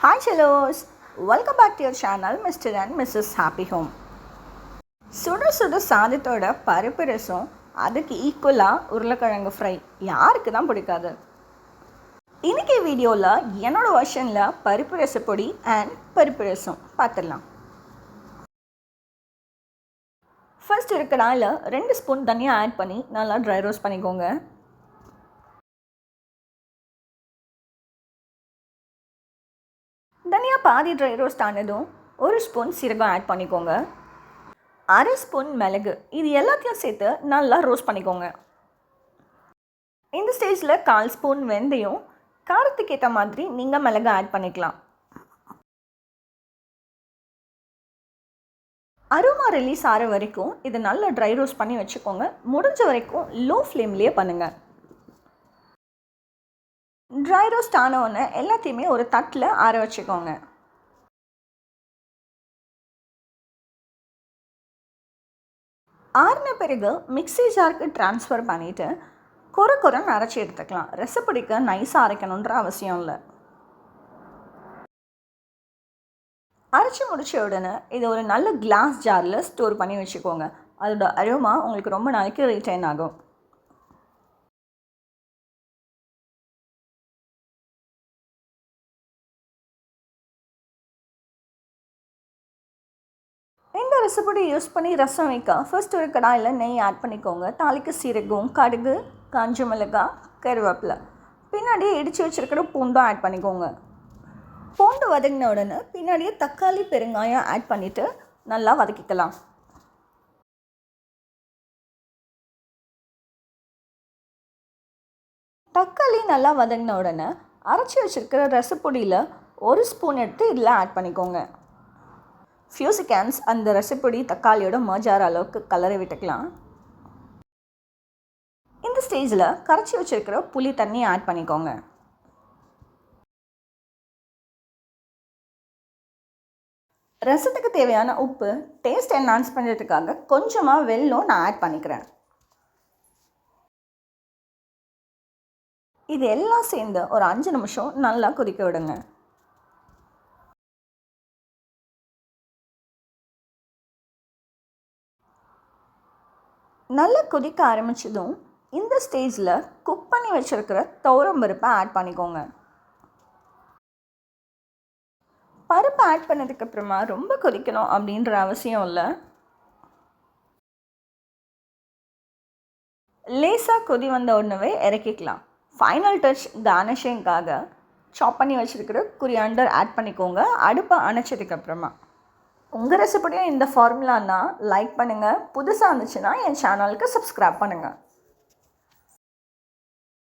Hi Hellos, welcome back to your channel Mr. and Mrs. Happy Home. சுட சுட சாதத்தோட பருப்பு ரசம் அதுக்கு ஈக்குவலாக உருளைக்கிழங்கு ஃப்ரை யாருக்கு தான் பிடிக்காது. இன்றைக்கி வீடியோவில் என்னோடய வெர்ஷனில் பருப்பு ரசப்பொடி அண்ட் பருப்பு ரசம் பார்த்துடலாம். ஃபர்ஸ்ட் ஒரு கடாயில் 2 ஸ்பூன் தண்ணியை ஆட் பண்ணி நல்லா ட்ரை ரோஸ்ட் பண்ணிக்கோங்க. தனியாக பாதி ட்ரை ரோஸ்ட் ஆனதும் 1 ஸ்பூன் சீரகம் ஆட் பண்ணிக்கோங்க. 1/2 ஸ்பூன் மிளகு, இது எல்லாத்தையும் சேர்த்து நல்லா ரோஸ்ட் பண்ணிக்கோங்க. இந்த ஸ்டேஜில் 1/4 ஸ்பூன் வெந்தயம், காரத்துக்கு ஏற்ற மாதிரி நீங்கள் மிளகு ஆட் பண்ணிக்கலாம். அரோமா ரிலீஸ் ஆகிற வரைக்கும் இது நல்லா ட்ரை ரோஸ்ட் பண்ணி வச்சுக்கோங்க. முடிஞ்ச வரைக்கும் லோ ஃப்ளேம்லேயே பண்ணுங்கள். ட்ரை ரோஸ்ட் ஆனவுடனே எல்லாத்தையுமே ஒரு தட்டில் ஆற வச்சுக்கோங்க. ஆறின பிறகு மிக்ஸி ஜாருக்கு ட்ரான்ஸ்ஃபர் பண்ணிவிட்டு கொரன்னு அரைச்சி எடுத்துக்கலாம். ரசப்பொடிக்கு நைஸாக அரைக்கணுன்ற அவசியம் இல்லை. அரைச்சி முடித்த உடனே இது ஒரு நல்ல கிளாஸ் ஜாரில் ஸ்டோர் பண்ணி வச்சுக்கோங்க. அதோட அரோமா உங்களுக்கு ரொம்ப நாளைக்கு ரிட்டைன் ஆகும். இந்த ரசப்பொடி யூஸ் பண்ணி ரசம் வைக்க ஃபர்ஸ்ட் ஒரு கடாயில் நெய் ஆட் பண்ணிக்கோங்க. தாளிக்கு சீரகம், கடுகு, காஞ்ச மிளகாய், கருவேப்பிலை, பின்னாடியே இடித்து வச்சுருக்கிற பூண்டும் ஆட் பண்ணிக்கோங்க. பூண்டு வதங்கின உடனே பின்னாடியே தக்காளி, பெருங்காயம் ஆட் பண்ணிவிட்டு நல்லா வதக்கிக்கலாம். தக்காளி நல்லா வதங்கின உடனே அரைச்சி வச்சுருக்கிற ரசப்பொடியில் 1 ஸ்பூன் எடுத்து இதில் ஆட் பண்ணிக்கோங்க. ஃபியூ செகண்ட்ஸ் அந்த ரசப்பொடி தக்காளியோட மர்ஜ் ஆகிற அளவுக்கு கலரை விட்டுக்கலாம். இந்த ஸ்டேஜில் கரைச்சி வச்சுருக்கிற புளி தண்ணி ஆட் பண்ணிக்கோங்க. ரசத்துக்கு தேவையான உப்பு, டேஸ்ட் என்ஹான்ஸ் பண்ணுறதுக்காக கொஞ்சமாக வெல்லம் நான் ஆட் பண்ணிக்கிறேன். இது எல்லாம் சேர்ந்து ஒரு 5 நிமிஷம் நல்லா கொதிக்க விடுங்க. நல்லா கொதிக்க ஆரம்பித்ததும் இந்த ஸ்டேஜில் குக் பண்ணி வச்சுருக்கிற துவரம்பருப்பை ஆட் பண்ணிக்கோங்க. பருப்பு ஆட் பண்ணதுக்கப்புறமா ரொம்ப கொதிக்கணும் அப்படின்ற அவசியம் இல்லை. லேசாக கொதி வந்த உடனே இறக்கிக்கலாம். ஃபைனல் டச் கார்னிஷிங்காக சாப் பண்ணி வச்சுருக்கிற கொரியாண்டர் ஆட் பண்ணிக்கோங்க அடுப்பை அணைச்சதுக்கப்புறமா. உங்கள் ரெசிபியும் இந்த ஃபார்முலானா லைக் பண்ணுங்கள். புதுசாக இருந்துச்சுன்னா என் சேனலுக்கு சப்ஸ்கிரைப் பண்ணுங்கள்.